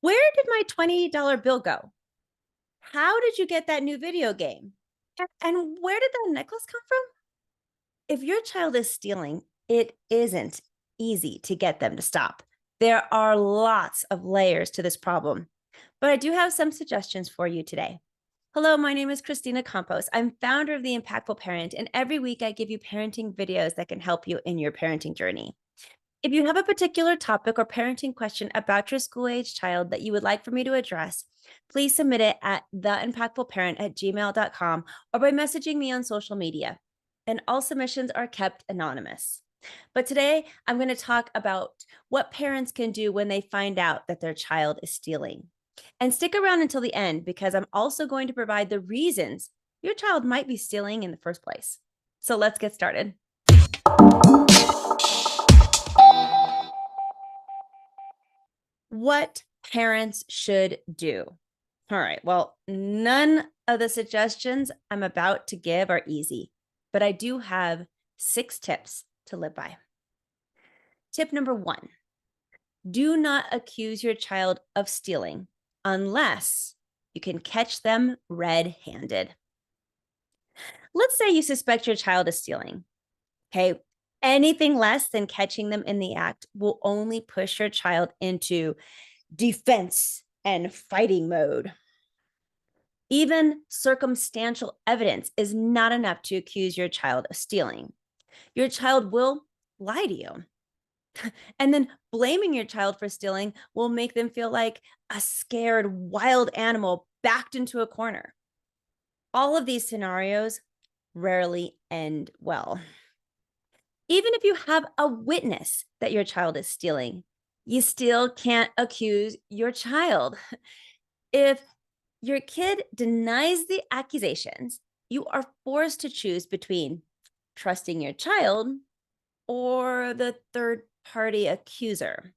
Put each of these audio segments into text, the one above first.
Where did my $20 bill go? How did you get that new video game? And where did that necklace come from? If your child is stealing, it isn't easy to get them to stop. There are lots of layers to this problem, but I do have some suggestions for you today. Hello, my name is Christina Campos. I'm founder of The Impactful Parent, and every week I give you parenting videos that can help you in your parenting journey. If you have a particular topic or parenting question about your school-age child that you would like for me to address, please submit it at theimpactfulparent@gmail.com or by messaging me on social media. And all submissions are kept anonymous. But today I'm going to talk about what parents can do when they find out that their child is stealing. And stick around until the end because I'm also going to provide the reasons your child might be stealing in the first place. So let's get started. What parents should do. All right. Well, none of the suggestions I'm about to give are easy, but I do have 6 tips to live by. Tip number 1, do not accuse your child of stealing unless you can catch them red-handed. Let's say you suspect your child is stealing. Okay. Anything less than catching them in the act will only push your child into defense and fighting mode. Even circumstantial evidence is not enough to accuse your child of stealing. Your child will lie to you. And then blaming your child for stealing will make them feel like a scared wild animal backed into a corner. All of these scenarios rarely end well. Even if you have a witness that your child is stealing, you still can't accuse your child. If your kid denies the accusations, you are forced to choose between trusting your child or the third party accuser.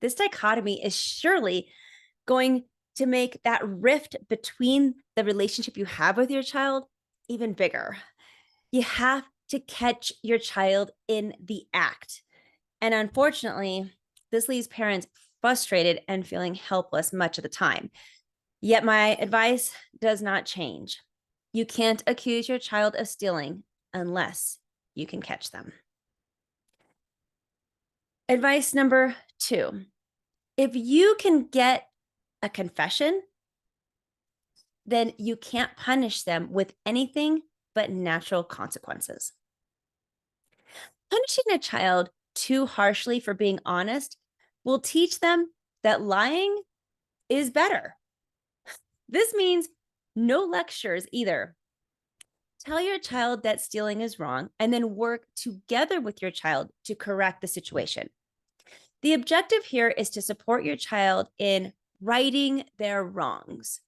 This dichotomy is surely going to make that rift between the relationship you have with your child even bigger. You have to catch your child in the act. And unfortunately, this leaves parents frustrated and feeling helpless much of the time. Yet my advice does not change. You can't accuse your child of stealing unless you can catch them. Advice number 2, if you can get a confession, then you can't punish them with anything but natural consequences. Punishing a child too harshly for being honest will teach them that lying is better. This means no lectures either. Tell your child that stealing is wrong and then work together with your child to correct the situation. The objective here is to support your child in righting their wrongs.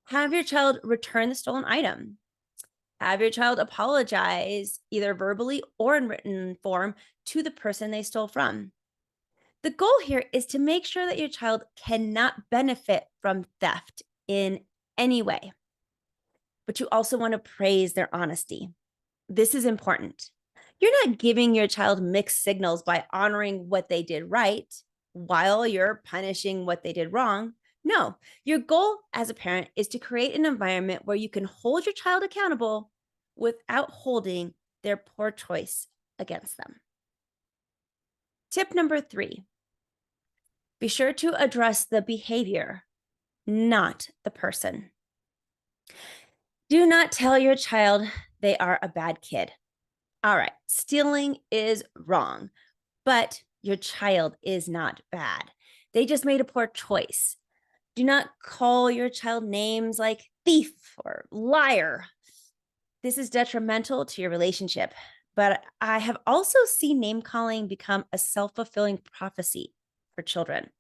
Have your child return the stolen item. Have your child apologize, either verbally or in written form, to the person they stole from. The goal here is to make sure that your child cannot benefit from theft in any way. But you also want to praise their honesty. This is important. You're not giving your child mixed signals by honoring what they did right while you're punishing what they did wrong. No, your goal as a parent is to create an environment where you can hold your child accountable without holding their poor choice against them. Tip number 3, be sure to address the behavior, not the person. Do not tell your child they are a bad kid. All right, stealing is wrong, but your child is not bad. They just made a poor choice. Do not call your child names like thief or liar. This is detrimental to your relationship. But I have also seen name calling become a self-fulfilling prophecy for children.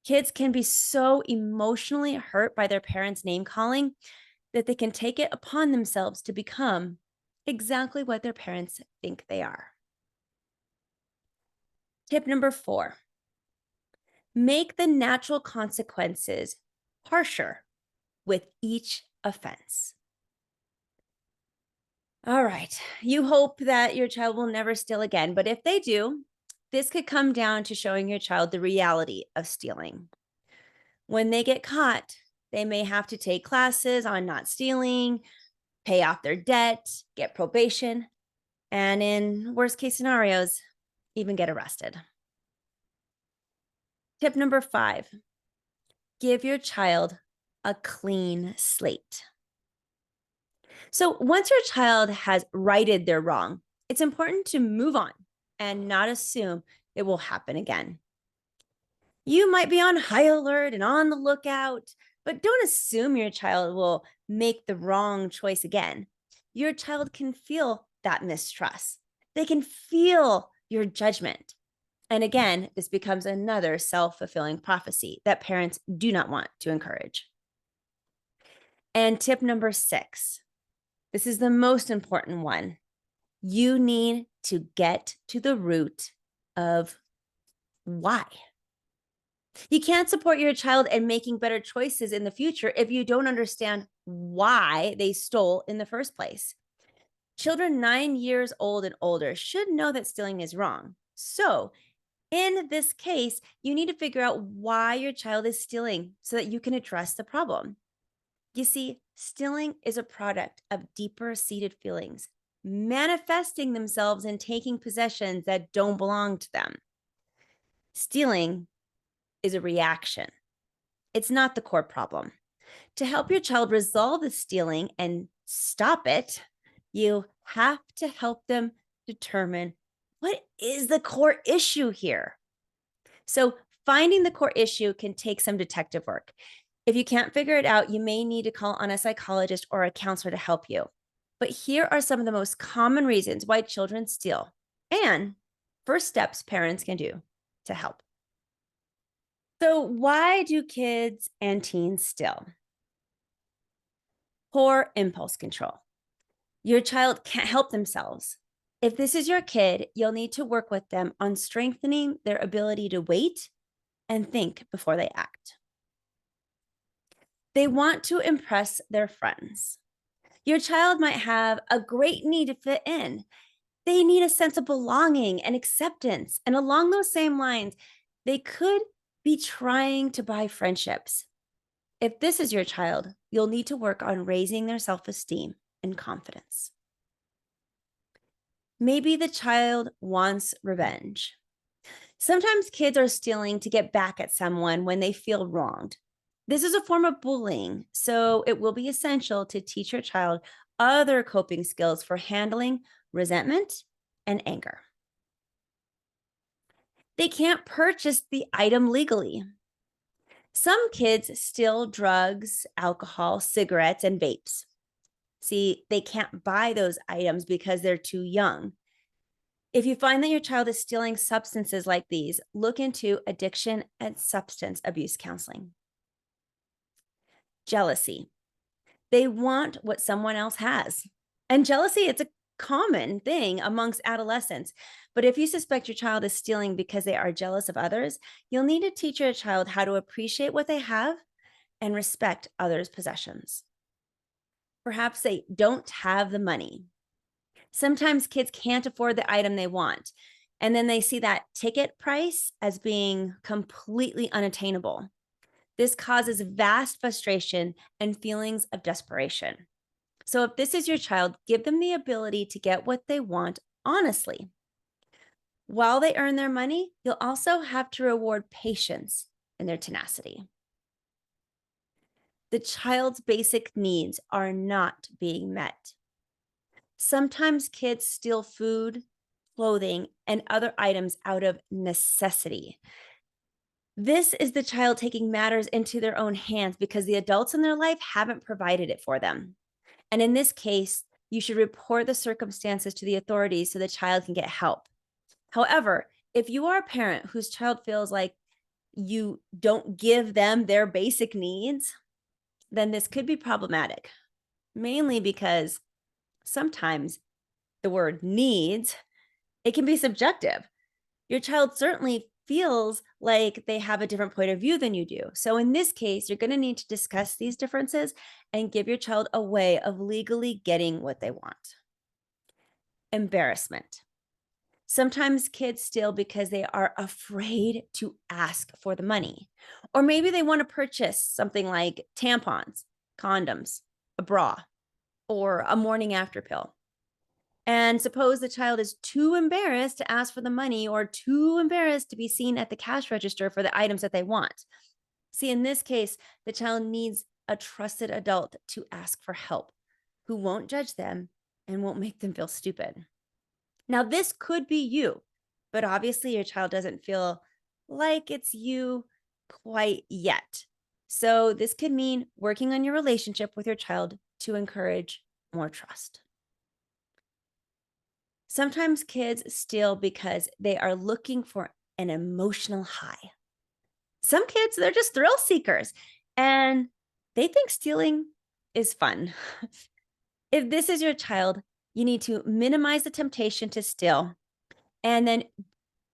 Kids can be so emotionally hurt by their parents' name calling that they can take it upon themselves to become exactly what their parents think they are. Tip number 4, make the natural consequences harsher with each offense. All right, you hope that your child will never steal again, but if they do, This could come down to showing your child the reality of stealing. When they get caught, they may have to take classes on not stealing, pay off their debt, get probation, and in worst case scenarios, even get arrested. Tip number 5, give your child a clean slate. So once your child has righted their wrong, it's important to move on and not assume it will happen again. You might be on high alert and on the lookout, but don't assume your child will make the wrong choice again. Your child can feel that mistrust. They can feel your judgment. And again, this becomes another self-fulfilling prophecy that parents do not want to encourage. And tip number 6, this is the most important one. You need to get to the root of why. You can't support your child in making better choices in the future if you don't understand why they stole in the first place. Children 9 years old and older should know that stealing is wrong. So, in this case, you need to figure out why your child is stealing so that you can address the problem. You see, stealing is a product of deeper seated feelings, manifesting themselves in taking possessions that don't belong to them. Stealing is a reaction. It's not the core problem. To help your child resolve the stealing and stop it, you have to help them determine what is the core issue here. So, finding the core issue can take some detective work. If you can't figure it out, you may need to call on a psychologist or a counselor to help you. But here are some of the most common reasons why children steal and first steps parents can do to help. So, why do kids and teens steal? Poor impulse control. Your child can't help themselves. If this is your kid, you'll need to work with them on strengthening their ability to wait and think before they act. They want to impress their friends. Your child might have a great need to fit in. They need a sense of belonging and acceptance. And along those same lines, they could be trying to buy friendships. If this is your child, you'll need to work on raising their self-esteem and confidence. Maybe the child wants revenge. Sometimes kids are stealing to get back at someone when they feel wronged. This is a form of bullying, so it will be essential to teach your child other coping skills for handling resentment and anger. They can't purchase the item legally. Some kids steal drugs, alcohol, cigarettes, and vapes. See, they can't buy those items because they're too young. If you find that your child is stealing substances like these, look into addiction and substance abuse counseling. Jealousy. They want what someone else has. And jealousy, it's a common thing amongst adolescents. But if you suspect your child is stealing because they are jealous of others, you'll need to teach your child how to appreciate what they have and respect others' possessions. Perhaps they don't have the money. Sometimes kids can't afford the item they want, and then they see that ticket price as being completely unattainable. This causes vast frustration and feelings of desperation. So if this is your child, give them the ability to get what they want honestly. While they earn their money, you'll also have to reward patience and their tenacity. The child's basic needs are not being met. Sometimes kids steal food, clothing, and other items out of necessity. This is the child taking matters into their own hands because the adults in their life haven't provided it for them. And in this case, you should report the circumstances to the authorities so the child can get help. However, if you are a parent whose child feels like you don't give them their basic needs, then this could be problematic, mainly because sometimes the word needs, it can be subjective. Your child certainly feels like they have a different point of view than you do. So in this case, you're going to need to discuss these differences and give your child a way of legally getting what they want. Embarrassment. Sometimes kids steal because they are afraid to ask for the money. Or maybe they want to purchase something like tampons, condoms, a bra, or a morning after pill. And suppose the child is too embarrassed to ask for the money or too embarrassed to be seen at the cash register for the items that they want. See, in this case, the child needs a trusted adult to ask for help who won't judge them and won't make them feel stupid. Now, this could be you, but obviously your child doesn't feel like it's you quite yet. So, this could mean working on your relationship with your child to encourage more trust. Sometimes kids steal because they are looking for an emotional high. Some kids, they're just thrill seekers and they think stealing is fun. If this is your child, you need to minimize the temptation to steal and then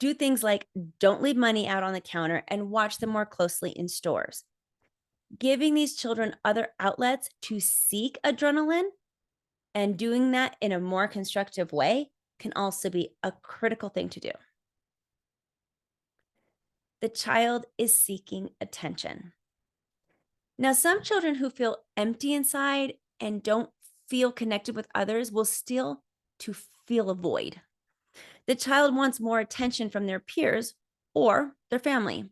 do things like don't leave money out on the counter and watch them more closely in stores. Giving these children other outlets to seek adrenaline and doing that in a more constructive way can also be a critical thing to do. The child is seeking attention. Now, some children who feel empty inside and don't feel connected with others will steal to fill a void. The child wants more attention from their peers or their family.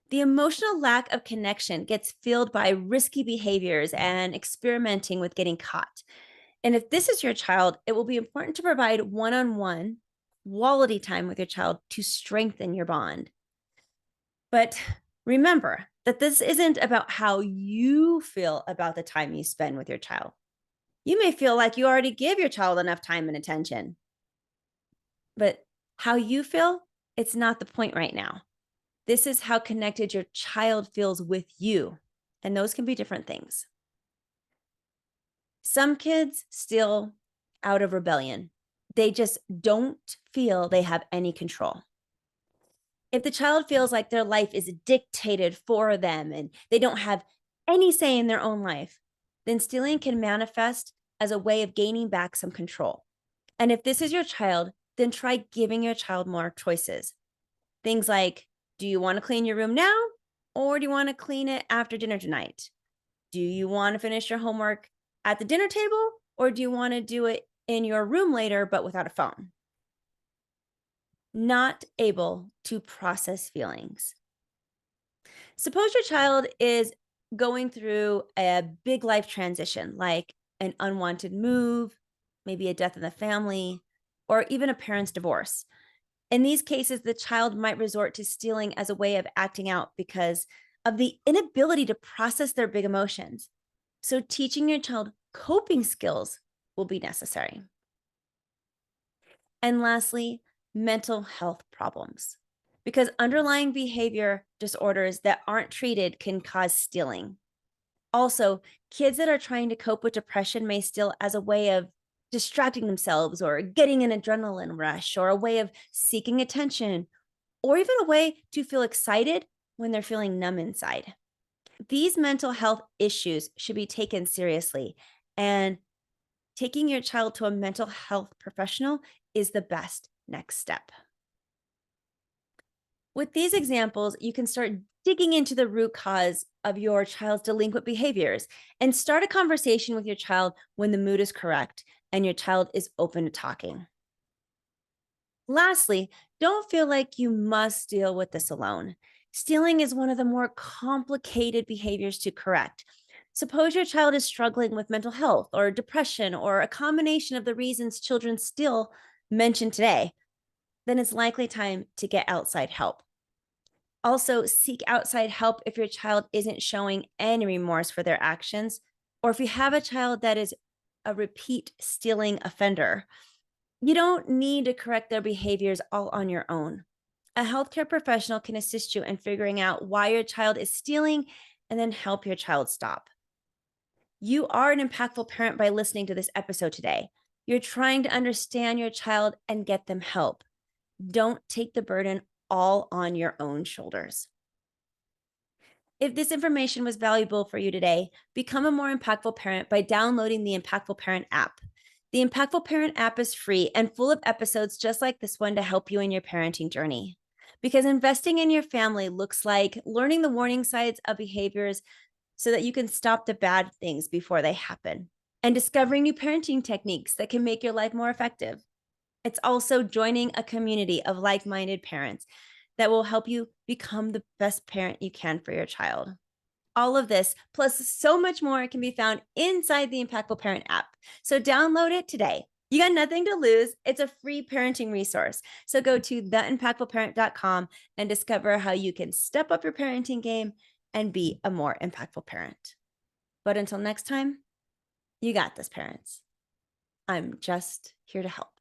The emotional lack of connection gets filled by risky behaviors and experimenting with getting caught. And if this is your child, it will be important to provide one on one quality time with your child to strengthen your bond. But remember that this isn't about how you feel about the time you spend with your child. You may feel like you already give your child enough time and attention, but how you feel, it's not the point right now. This is how connected your child feels with you, and those can be different things. Some kids steal out of rebellion. They just don't feel they have any control. If the child feels like their life is dictated for them and they don't have any say in their own life, then stealing can manifest as a way of gaining back some control. And if this is your child, then try giving your child more choices. Things like, do you want to clean your room now? Or do you want to clean it after dinner tonight? Do you want to finish your homework at the dinner table? Or do you want to do it in your room later, but without a phone? Not able to process feelings. Suppose your child is going through a big life transition, like an unwanted move, maybe a death in the family, or even a parent's divorce. In these cases, the child might resort to stealing as a way of acting out because of the inability to process their big emotions. So, teaching your child coping skills will be necessary. And lastly, mental health problems, because underlying behavior disorders that aren't treated can cause stealing. Also, kids that are trying to cope with depression may steal as a way of distracting themselves or getting an adrenaline rush or a way of seeking attention or even a way to feel excited when they're feeling numb inside. These mental health issues should be taken seriously, and taking your child to a mental health professional is the best next step. With these examples, you can start digging into the root cause of your child's delinquent behaviors and start a conversation with your child when the mood is correct and your child is open to talking. Lastly, don't feel like you must deal with this alone. Stealing is one of the more complicated behaviors to correct. Suppose your child is struggling with mental health or depression or a combination of the reasons children steal mentioned today, then it's likely time to get outside help. Also, seek outside help if your child isn't showing any remorse for their actions, or if you have a child that is a repeat stealing offender. You don't need to correct their behaviors all on your own. A healthcare professional can assist you in figuring out why your child is stealing and then help your child stop. You are an impactful parent by listening to this episode today. You're trying to understand your child and get them help. Don't take the burden all on your own shoulders. If this information was valuable for you today, become a more impactful parent by downloading the Impactful Parent app. The Impactful Parent app is free and full of episodes just like this one to help you in your parenting journey. Because investing in your family looks like learning the warning signs of behaviors so that you can stop the bad things before they happen, and discovering new parenting techniques that can make your life more effective. It's also joining a community of like minded parents that will help you become the best parent you can for your child. All of this, plus so much more, can be found inside the Impactful Parent app. So download it today. You got nothing to lose. It's a free parenting resource. So go to theimpactfulparent.com and discover how you can step up your parenting game and be a more impactful parent. But until next time, you got this, parents. I'm just here to help.